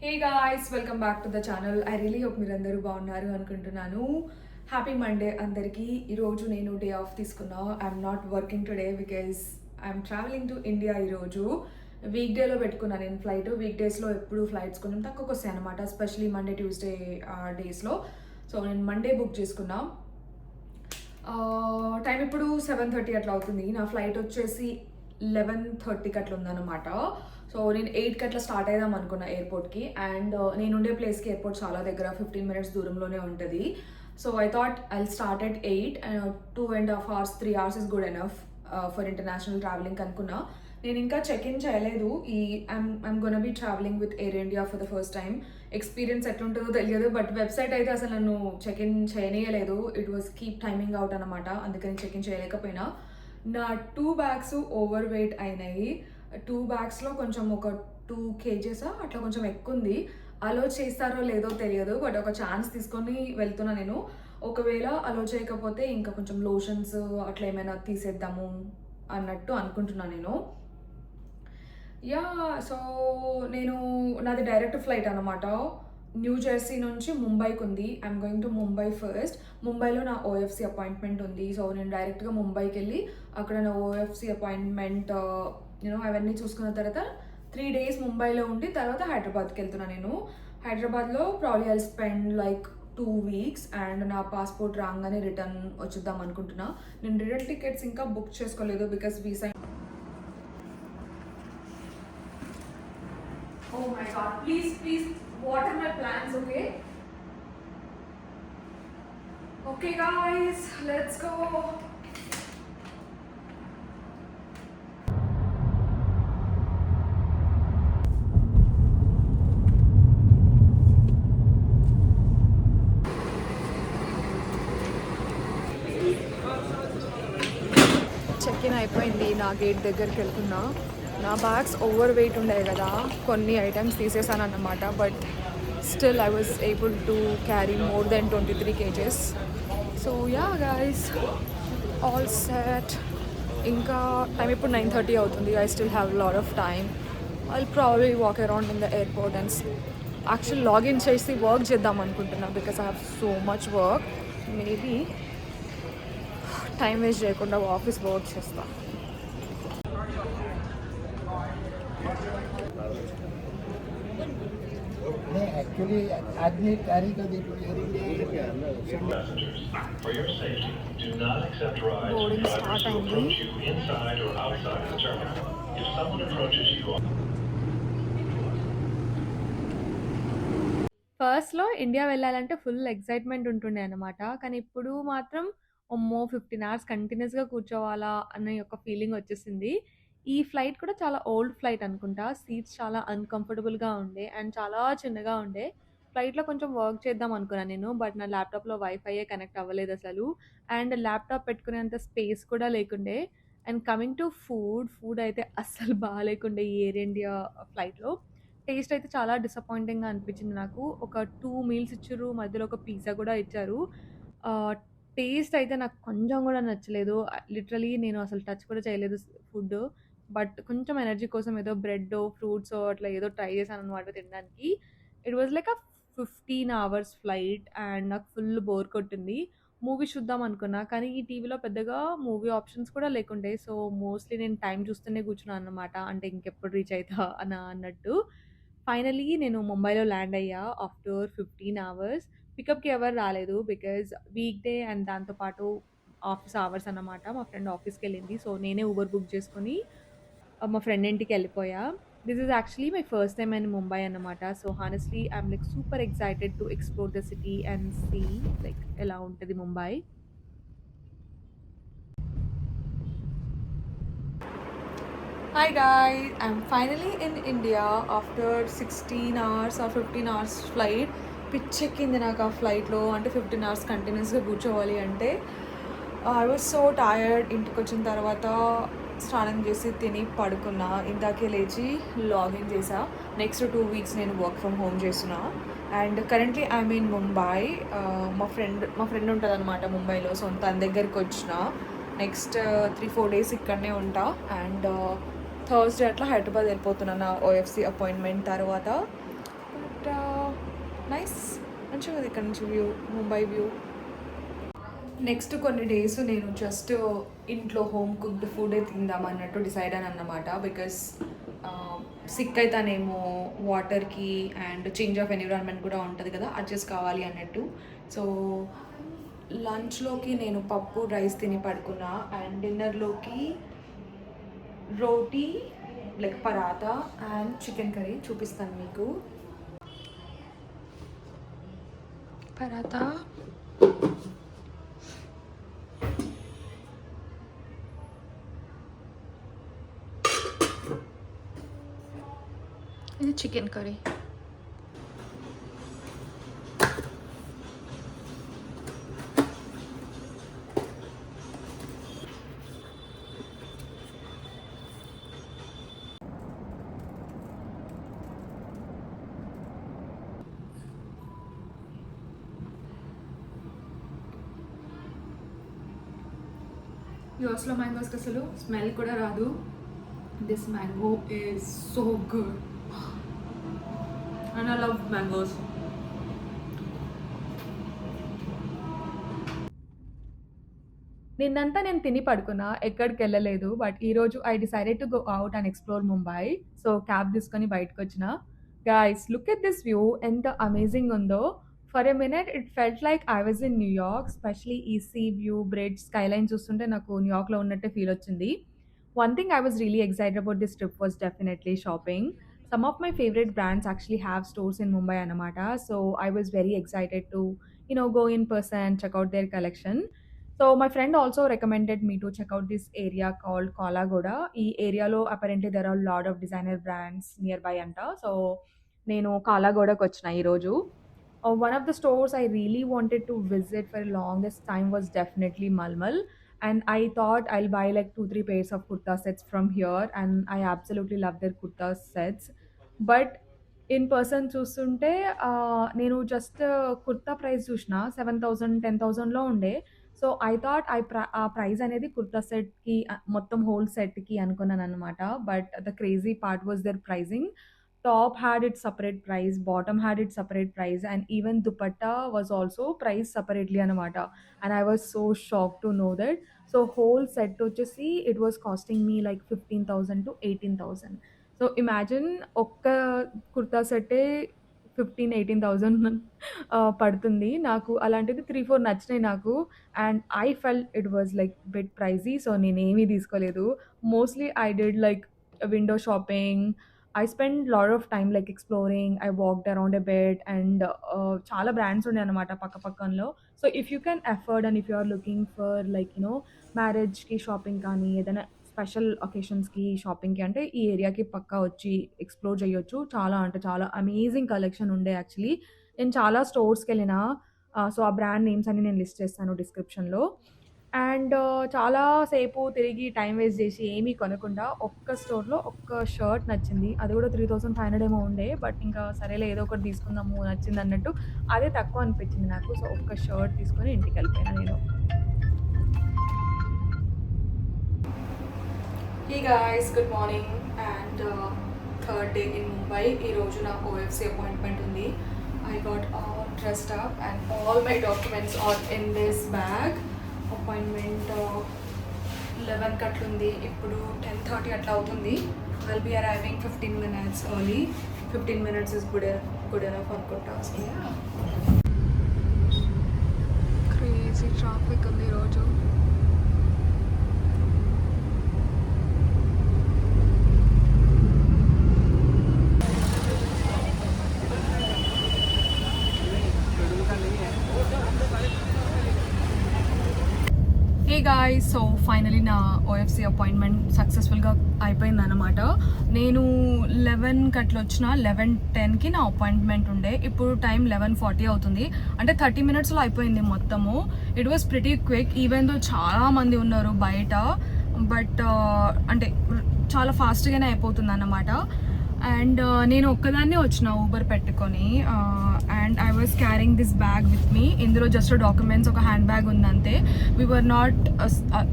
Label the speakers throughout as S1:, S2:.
S1: Hey guys, welcome back to the channel. I really hope మీరందరూ బాగున్నారు అనుకుంటున్నాను. Happy Monday అందరికీ. ఈరోజు నేను డే ఆఫ్ తీసుకున్నా. I'm not working today because I'm travelling to India. ఈరోజు వీక్ డేలో పెట్టుకున్నాను నేను ఫ్లైట్. వీక్ డేస్లో ఎప్పుడు ఫ్లైట్స్ కొంచెం తక్కువకి వస్తాయి అనమాట, ఎస్పెషలీ మండే ట్యూస్డే డేస్లో. సో నేను మండే బుక్ చేసుకున్నా. టైం ఇప్పుడు 7:30 అట్లా అవుతుంది. నా ఫ్లైట్ వచ్చేసి 11:30కి అట్లా ఉందన్నమాట. సో నేను 8కి అట్లా స్టార్ట్ అయ్యాం అనుకున్నా ఎయిర్పోర్ట్కి. అండ్ నేను ఉండే ప్లేస్కి ఎయిర్పోర్ట్ చాలా దగ్గర, 15 minutes దూరంలోనే ఉంటుంది. So I thought I start at 8. 2.5 hours 3 hours is good enough for international traveling అనుకున్నా. నేను ఇంకా చెక్ ఇన్ చేయలేదు. I'm gonna be traveling with Air India for the first time. Experience ఎట్లుంటుందో తెలియదు, బట్ వెబ్సైట్ అయితే అసలు నన్ను చెక్ ఇన్ చేయనీయలేదు. It was keep timing out అనమాట, అందుకని చెక్ ఇన్ చేయలేకపోయినా. నా 2 bags ఓవర్ వెయిట్ అయినాయి. 2 bagsలో కొంచెం ఒక 2 kgs అట్లా కొంచెం ఎక్కువ ఉంది. అలో చేస్తారో లేదో తెలియదు, బట్ ఒక ఛాన్స్ తీసుకొని వెళ్తున్నా నేను. ఒకవేళ అలో చేయకపోతే ఇంకా కొంచెం లోషన్స్ అట్లా ఏమైనా తీసేద్దాము అన్నట్టు అనుకుంటున్నాను నేను. యా, సో నేను నాది డైరెక్ట్ ఫ్లైట్ అనమాట. న్యూ జెర్సీ నుంచి ముంబైకి ఉంది. I'm going to Mumbai first. ముంబైలో నా ఓఎఫ్సి అపాయింట్మెంట్ ఉంది. సో నేను డైరెక్ట్గా ముంబైకి వెళ్ళి అక్కడ నా ఓఎఫ్సి అపాయింట్మెంట్ అవన్నీ చూసుకున్న తర్వాత 3 days ముంబైలో ఉండి తర్వాత హైదరాబాద్కి వెళ్తున్నాను నేను. హైదరాబాద్లో probably I'll spend like 2 weeks. And నా పాస్పోర్ట్ రాగానే రిటర్న్ వచ్చేద్దాం అనుకుంటున్నా. నేను రిటర్న్ టికెట్స్ ఇంకా బుక్ చేసుకోలేదు because visa. Oh my god, please, what are my plans, okay? Okay guys, let's go. Check in అయిపోయింది. నా గేట్ దగ్గరికి వెళ్తున్నా. నా బ్యాగ్స్ ఓవర్ వెయిట్ ఉండే కదా, కొన్ని ఐటమ్స్ తీసేసాను అన్నమాట. But still I was able to carry more than 23 kgs. So yeah guys, all set. ఇంకా టైం ఇప్పుడు 9:30 అవుతుంది. I still have lot of time. I probably walk around in the airport and actual login చేసి work చేద్దాం అనుకుంటున్నా because I have so much work. Maybe time waste చేయకుండా office work చేస్తాను.
S2: Actually आदमी तारीख
S1: బోర్డింగ్ స్టార్ట్ అయింది. ఫస్ట్లో India వెళ్ళాలంటే ఫుల్ ఎక్సైట్మెంట్ ఉంటుండే అనమాట. కానీ ఇప్పుడు మాత్రం అమ్మో 15 hours కంటిన్యూస్గా కూర్చోవాలా అనే ఒక ఫీలింగ్ వచ్చేసింది. ఈ ఫ్లైట్ కూడా చాలా ఓల్డ్ ఫ్లైట్ అనుకుంటా. సీట్స్ చాలా అన్‌కంఫర్టబుల్‌గా ఉండే అండ్ చాలా చిన్నగా ఉండే. ఫ్లైట్‌లో కొంచెం వర్క్ చేద్దాం అనుకున్నాను నేను. బట్ నా ల్యాప్‌టాప్‌లో వైఫైయే కనెక్ట్ అవ్వలేదు అసలు. అండ్ ల్యాప్‌టాప్ పెట్టుకునేంత స్పేస్ కూడా లేకుండే. అండ్ కమింగ్ టు ఫుడ్ అయితే అస్సలు బాలేకుండే ఈ ఎయిర్ ఇండియా ఫ్లైట్‌లో. టేస్ట్ అయితే చాలా డిసప్పాయింటింగ్‌గా అనిపించింది నాకు. ఒక 2 మీల్స్ ఇచ్చిర్రు. మధ్యలో ఒక పిజ్జా కూడా ఇచ్చారు. ఆహ్, టేస్ట్ అయితే నాకు కొంచెం కూడా నచ్చలేదు. లిటరల్లీ నేను అసలు టచ్ కూడా చేయలేదు ఫుడ్. బట్ కొంచెం ఎనర్జీ కోసం ఏదో బ్రెడ్డో, ఫ్రూట్సో అట్లా ఏదో ట్రై చేశాననమాట తినడానికి. It was like 15 hours flight and నాకు ఫుల్ బోర్ కొట్టింది. మూవీ చూద్దాం అనుకున్నా. కానీ ఈ టీవీలో పెద్దగా మూవీ ఆప్షన్స్ కూడా లేకుండే. సో, మోస్ట్‌లీ నేను టైం చూస్తూనే కూర్చున్నాను అన్నమాట. అంటే ఇంకెప్పుడు రీచ్ అయితా అన్నట్టు. ఫైనల్లీ నేను ముంబైలో ల్యాండ్ అయ్యా ఆఫ్టర్ 15 hours. పికప్‌కి ఎవరు రాలేదు బికాజ్ వీక్ డే అండ్ దాంతో పాటు ఆఫీస్ అవర్స్ అన్నమాట. మా ఫ్రెండ్ ఆఫీస్‌కెళ్ళింది. సో, నేనే ఊబర్ బుక్ చేసుకొని మా ఫ్రెండ్ ఇంటికెళ్ళిపోయా. This is actually my first time in Mumbai అన్నమాట. So, honestly I'm like super excited to explore the city and see like ఎలా ఉంటది Mumbai. Hi guys, I'm finally in India after 16 hours or 15 hours flight. పిచ్చెక్కింది నాకు ఆ ఫ్లైట్లో. అంటే 15 hours కంటిన్యూస్గా కూర్చోవాలి అంటే. I was so tired. ఇంటికి వచ్చిన తర్వాత స్నానం చేసి తిని పడుకున్నా. ఇందాకే లేచి లాగిన్ చేసా. నెక్స్ట్ 2 weeks నేను వర్క్ ఫ్రమ్ హోమ్ చేస్తున్నా. And currently I'm in Mumbai. మా ఫ్రెండ్ ఉంటుంది అనమాట ముంబైలో. సో తన దగ్గరికి వచ్చిన. నెక్స్ట్ 3-4 days ఇక్కడనే ఉంటా. అండ్ థర్స్డే అట్లా హైదరాబాద్ వెళ్ళిపోతున్నాను నా ఓఎఫ్సి అపాయింట్మెంట్ తర్వాత. బట్ నైస్, మంచిగా ఉంది ఇక్కడ నుంచి వ్యూ, ముంబై వ్యూ. నెక్స్ట్ కొన్ని డేస్ నేను జస్ట్ ఇంట్లో హోమ్ కుక్డ్ ఫుడే తిందాం అన్నట్టు డిసైడ్ అని అన్నమాట. బికాస్ సిక్ అయితేనేమో వాటర్కి అండ్ చేంజ్ ఆఫ్ ఎన్విరాన్మెంట్ కూడా ఉంటుంది కదా, అడ్జస్ట్ కావాలి అన్నట్టు. సో లంచ్లోకి నేను పప్పు రైస్ తిని పడుకున్నా అండ్ డిన్నర్లోకి roti like paratha and chicken curry చూపిస్తాను మీకు. పరాతా, ఇది చికెన్ కర్రీ. యూఎస్లో మ్యాంగోస్కి అసలు స్మెల్ కూడా రాదు. This mango is so good and I love mangoes. నిన్నంతా నేను తిని పడుకున్నా, ఎక్కడికి వెళ్ళలేదు. బట్ ఈరోజు I decided to go out and explore Mumbai. So cab తీసుకొని బయటకు వచ్చిన. Guys look at this view, ఎంత అమేజింగ్ ఉందో. For a minute it felt like I was in New York, especially ఈ సీ వ్యూ, బ్రిడ్జ్, స్కైలైన్ చూస్తుంటే నాకు న్యూయార్క్లో ఉన్నట్టే ఫీల్ వచ్చింది. One thing I was really excited about this trip was definitely shopping. Some of my favorite brands actually have stores in Mumbai Anamata, so I was very excited to, go in person, check out their collection. So my friend also recommended me to check out this area called Kalagoda. ఈ ఏరియాలో apparently there are a lot of designer brands nearby అంట. So నేను కాలాగోడకు వచ్చిన ఈరోజు. One of the stores I really wanted to visit for the longest time was definitely Malmal. And I thought I'll buy like 2-3 pairs of kurta sets from here, and I absolutely love their kurta sets. But in person చూస్తుంటే నేను just kurta price చూసిన 7,000 10,000లో ఉండే. So I thought ఆ price అనేది కుర్తా సెట్కి మొత్తం whole సెట్కి అనుకున్నాను అనమాట. But the crazy part was their pricing. Top had its separate price, bottom had its separate price, and even dupatta was also priced separately anamata. And I was so shocked to know that. So whole set వచ్చేసి it was costing me like 15,000 to 18,000. So imagine ఒక్క కుర్తా సెట్టే 15-18,000 పడుతుంది. నాకు అలాంటిది 3-4 నచ్చినాయి నాకు. And I felt it was like bit ప్రైజీ. So నేనేమీ తీసుకోలేదు. Mostly I did like window shopping. I spent a lot of time like exploring. I walked around a bit and చాలా brands ఉన్నాయి అన్నమాట పక్క పక్కనలో. So if you can afford and if you are looking for like మ్యారేజ్కి shopping కానీ ఏదైనా special ఒకేషన్స్కి షాపింగ్కి అంటే ఈ ఏరియాకి పక్కా వచ్చి ఎక్స్ప్లోర్ చేయొచ్చు. చాలా అంటే చాలా అమేజింగ్ కలెక్షన్ ఉండే యాక్చువల్లీ. నేను చాలా స్టోర్స్కి వెళ్ళిన. సో ఆ బ్రాండ్ నేమ్స్ అన్ని నేను లిస్ట్ చేస్తాను డిస్క్రిప్షన్లో. అండ్ చాలా సేపు తిరిగి టైం వేస్ట్ చేసి ఏమీ కొనకుండా ఒక్క స్టోర్‌లో ఒక్క షర్ట్ నచ్చింది. అది కూడా 3,500 ఏమో ఉండే. బట్ ఇంకా సరేలే ఏదో ఒకటి తీసుకుందాము నచ్చిందన్నట్టు. అదే తక్కువ అనిపించింది నాకు. సో ఒక్క షర్ట్ తీసుకొని ఇంటికెళ్ళిపోయాను నేను. Hey guys, good morning and third day in Mumbai. ఈరోజు నా ఓఎఫ్సి అపాయింట్మెంట్ ఉంది. I got all dressed up and all my documents are in this bag. Appointment 11కి అట్లుంది. ఇప్పుడు 10:30 అట్లా అవుతుంది. Will be arriving 15 minutes early. 15 minutes is good enough అనుకుంటా. Crazy traffic ఉంది ఈరోజు. హే గాయ్స్, సో ఫైనలీ నా ఓఎఫ్సి అపాయింట్మెంట్ సక్సెస్ఫుల్గా అయిపోయింది అనమాట. నేను 11కి అట్లా వచ్చిన. 11:10కి నా అపాయింట్మెంట్ ఉండే. ఇప్పుడు టైం 11:40 అవుతుంది. అంటే 30 minutesలో అయిపోయింది మొత్తము. It was pretty quick even though చాలామంది ఉన్నారు బయట. బట్ అంటే చాలా ఫాస్ట్గానే అయిపోతుంది అన్నమాట.
S3: అండ్ నేను ఒక్కదాన్నే వచ్చిన ఊబర్ పెట్టుకొని and I was carrying this bag with me. ఇందులో జస్ట్ డాక్యుమెంట్స్, ఒక హ్యాండ్ బ్యాగ్ ఉందంతే. We were not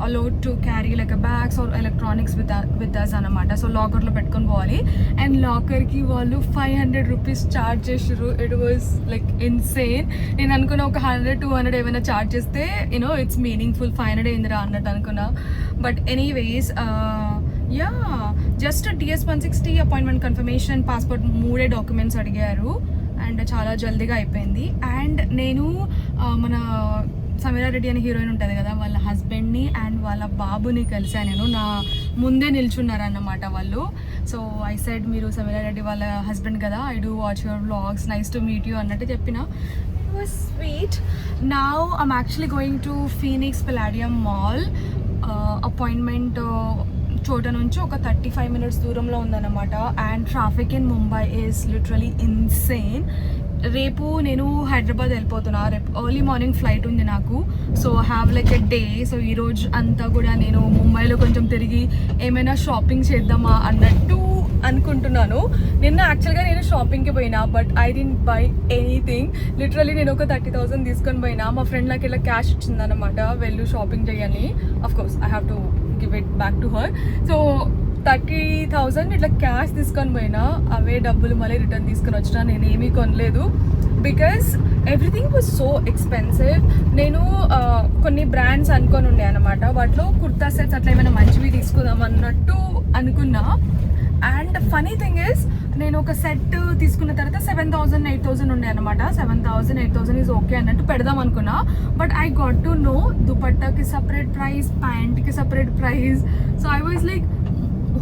S3: allowed to carry like bags or electronics with us అనమాట. సో లాకర్లో పెట్టుకొని పోవాలి. అండ్ లాకర్కి వాళ్ళు 500 రూపీస్ ఛార్జ్ చేసారు. It was like insane. నేను అనుకున్నా ఒక 100-200 ఏమైనా ఛార్జ్ చేస్తే యూనో ఇట్స్ మీనింగ్ఫుల్. 500 ఏందిరా అన్నట్టు అనుకున్నా. But anyways yeah, just TS160 appointment confirmation, passport, 3 documents అడిగారు అండ్ చాలా జల్దీగా అయిపోయింది. అండ్ నేను మన సమీరా రెడ్డి అనే హీరోయిన్ ఉంటుంది కదా, వాళ్ళ హస్బెండ్ని అండ్ వాళ్ళ బాబుని కలిసాను నేను. నా ముందే నిల్చున్నారన్నమాట వాళ్ళు. సో ఐ సెడ్, మీరు సమీరా రెడ్డి వాళ్ళ హస్బెండ్ కదా, I do watch your vlogs, nice to meet you అన్నట్టు చెప్పిన. It was sweet. Now I'm actually going to Phoenix పలాడియం mall. Appointment చోట నుంచి ఒక 35 మినిట్స్ దూరంలో ఉందన్నమాట. And traffic in Mumbai is literally insane. రేపు నేను హైదరాబాద్ వెళ్ళిపోతున్నా. రేపు ఎర్లీ మార్నింగ్ ఫ్లైట్ ఉంది నాకు. So have like a day. So ఈరోజు అంతా కూడా నేను ముంబైలో కొంచెం తిరిగి ఏమైనా షాపింగ్ చేద్దామా అన్నట్టు అనుకుంటున్నాను. నిన్న యాక్చువల్గా నేను షాపింగ్కి పోయినా, but I didn't buy anything. Literally నేను ఒక 30,000 తీసుకొని పోయినా. మా ఫ్రెండ్ నాకు ఇలా క్యాష్ ఇచ్చిందనమాట, వెళ్ళు షాపింగ్ చేయని. Of course I have to give it back to her. So 30,000 ఇట్లా క్యాష్ తీసుకొని పోయినా, అవే డబ్బులు మళ్ళీ రిటర్న్ తీసుకొని వచ్చినా. నేను ఏమీ కొనలేదు because everything was so expensive. నేను కొన్ని బ్రాండ్స్ అనుకొని ఉండే అనమాట. వాటిలో కుర్తా సెట్స్ అట్లా ఏమైనా మంచివి తీసుకుందాం అన్నట్టు అనుకున్నా. అండ్ ఫనీ థింగ్ ఇస్, నేను ఒక సెట్ తీసుకున్న తర్వాత 7,000-8,000 ఉండే అనమాట. 7,000-8,000 ఈజ్ ఓకే అన్నట్టు పెడదాం అనుకున్నా. But I got to know దుపట్టాకి సపరేట్ ప్రైస్, ప్యాంట్కి separate price. So I was like,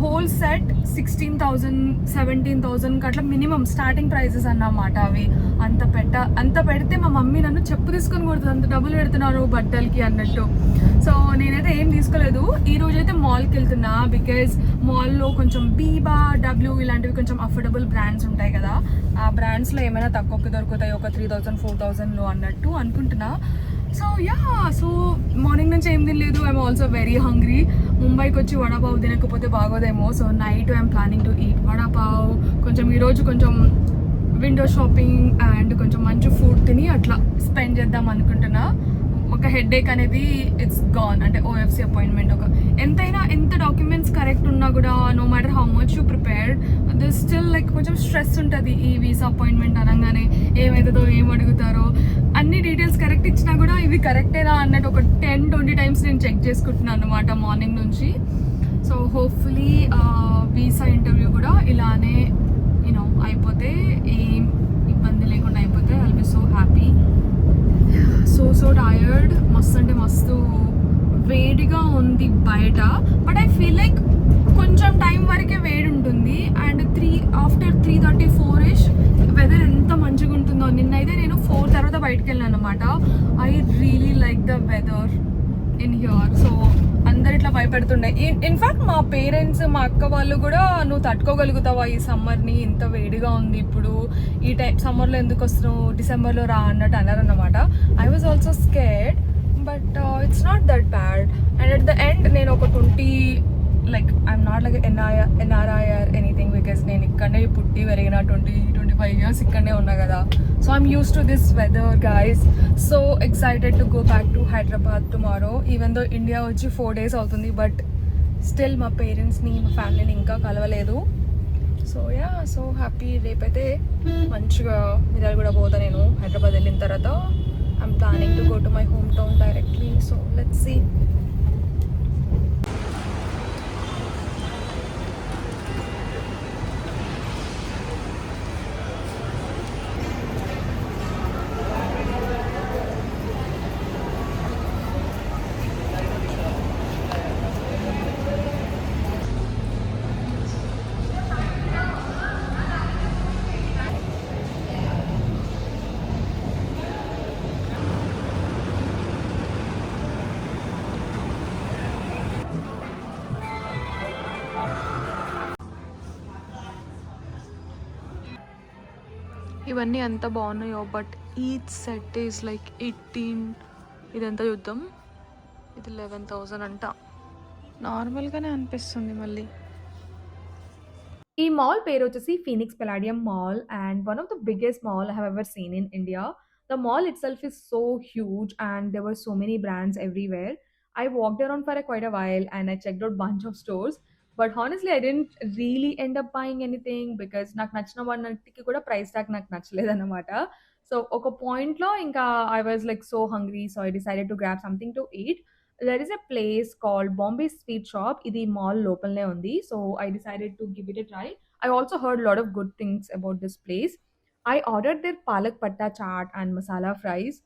S3: whole set 16,000-17,000 అట్లా మినిమం స్టార్టింగ్ ప్రైజెస్ అన్నమాట అవి. అంత పెడితే మా మమ్మీ నన్ను చెప్పు తీసుకొని కొడుతుంది, అంత డబ్బులు పెడుతున్నాను బట్టలకి అన్నట్టు. సో నేనైతే ఏం తీసుకోలేదు. ఈ రోజు అయితే మాల్కి వెళ్తున్నా బికాజ్ మాల్లో కొంచెం బీబా, డబ్ల్యూ ఇలాంటివి కొంచెం అఫోర్డబుల్ బ్రాండ్స్ ఉంటాయి కదా, ఆ బ్రాండ్స్లో ఏమైనా తక్కువకి దొరుకుతాయి, ఒక 3,000-4,000లో అన్నట్టు అనుకుంటున్నా. సో యా, సో మార్నింగ్ నుంచి ఏం తినలేదు. I'm also very hungry. ముంబైకి వచ్చి వడాపావ్ తినకపోతే బాగోదేమో. So night I'm planning to eat vada pav. కొంచెం ఈరోజు కొంచెం విండో షాపింగ్ అండ్ కొంచెం మంచి ఫుడ్ తిని అట్లా స్పెండ్ చేద్దాం అనుకుంటున్నా. ఒక హెడేక్ అనేది ఇట్స్ గాన్. అంటే OFC అపాయింట్మెంట్, ఒక ఎంత డాక్యుమెంట్స్ కరెక్ట్ ఉన్నా కూడా, no matter how much you prepared, this still like కొంచెం స్ట్రెస్ ఉంటుంది. ఈ వీసా అపాయింట్మెంట్ అనగానే ఏమవుతుందో, ఏం అడుగుతారో, అన్ని డీటెయిల్స్ కరెక్ట్ ఇచ్చినా కూడా ఇవి కరెక్టేనా అన్నట్టు ఒక 10-20 టైమ్స్ నేను చెక్ చేసుకుంటున్నాను అనమాట మార్నింగ్ నుంచి. సో హోప్ఫుల్లీ వీసా ఇంటర్వ్యూ కూడా ఇలానే యూనో అయిపోతే, ఏం ఇబ్బంది లేకుండా అయిపోతే I will be so happy. So tired, మస్తు అంటే మస్తు వేడిగా ఉంది బయట. బట్ ఐ ఫీల్ లైక్ కొంచెం టైం వరకే వేడి ఉంటుంది. అండ్ ఆఫ్టర్ 3:30-4ish వెదర్ ఎంత మంచిగా ఉంటుందో. నిన్నైతే నేను 4 తర్వాత బయటకు వెళ్ళాను అనమాట. I really like the weather in here. So అందరు ఇట్లా భయపెడుతుండే. ఇన్ఫ్యాక్ట్ మా పేరెంట్స్, మా అక్క వాళ్ళు కూడా, నువ్వు తట్టుకోగలుగుతావా ఈ సమ్మర్ని, ఇంత వేడిగా ఉంది ఇప్పుడు, ఈ సమ్మర్లో ఎందుకు వస్తున్నావు, డిసెంబర్లో రా అన్నట్టు అన్నారన్నమాట. I was also scared, but it's not that bad. And at the end నేను ఒక 20, like I'm not like NRI or anything, because నేను ఇక్కడనే పుట్టి పెరిగిన 20-25 years ఇక్కడనే ఉన్నా కదా. So I'm used to this weather guys. So excited to go back to Hyderabad tomorrow. Even though India వచ్చి 4 days అవుతుంది, బట్ స్టిల్ మా పేరెంట్స్ని, మా ఫ్యామిలీని ఇంకా కలవలేదు. So yeah, so happy. రేపైతే మంచిగా మిర్యాల కూడా పోతా నేను. హైదరాబాద్ వెళ్ళిన తర్వాత I'm planning to go to my home town directly. So let's see. ఇవన్నీ ఎంత బాగున్నాయో, but each set is like 18. ఇదంతా చూద్దాం. ఇది 11,000 అంట. నార్మల్గానే అనిపిస్తుంది మళ్ళీ.
S1: ఈ మాల్ పేరొచ్చేసి Phoenix Palladium Mall and one of the biggest mall I have ever seen in India. The mall itself is so huge and there were so many brands everywhere. I walked around for quite a while and I checked out bunch of stores. But honestly, I didn't really end up buying anything because నాకు నచ్చిన వాటికి కూడా price tag నాకు నచ్చలేదన్నమాట. So ఒక పాయింట్‌లో ఇంకా I was like so hungry so I decided to grab something to eat. There is a place called Bombay Sweet Shop. ఇది mall లోపలనే ఉంది. So I decided to give it a try. I also heard a lot of good things about this place. I ordered their palak patta chaat and masala fries.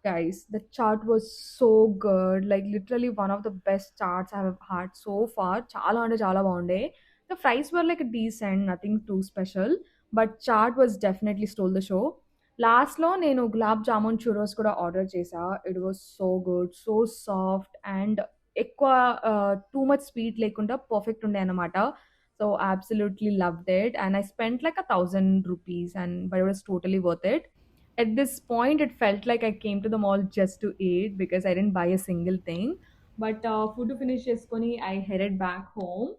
S1: Guys, the chaat was so good. Like literally one of the best chaats I have had so far. Chala ante chala bagunde. The fries were like decent, nothing too special, but chaat was definitely stole the show. లాస్ట్‌లో నేను గులాబ్ జామున్ చురోస్ కూడా order చేశా. It was so good, so soft and ఎక్కువ too much sweet లేకుండా perfect ఉండే అన్నమాట. So absolutely loved it and I spent like ₹1000 and but it was totally worth it. At this point, it felt like I came to the mall just to eat because I didn't buy a single thing. But food finish చేసుకొని I headed back home.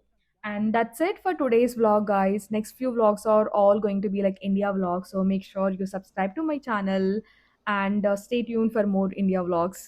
S1: And that's it for today's vlog, guys. Next few vlogs are all going to be like India vlogs. So make sure you subscribe to my channel and stay tuned for more India vlogs.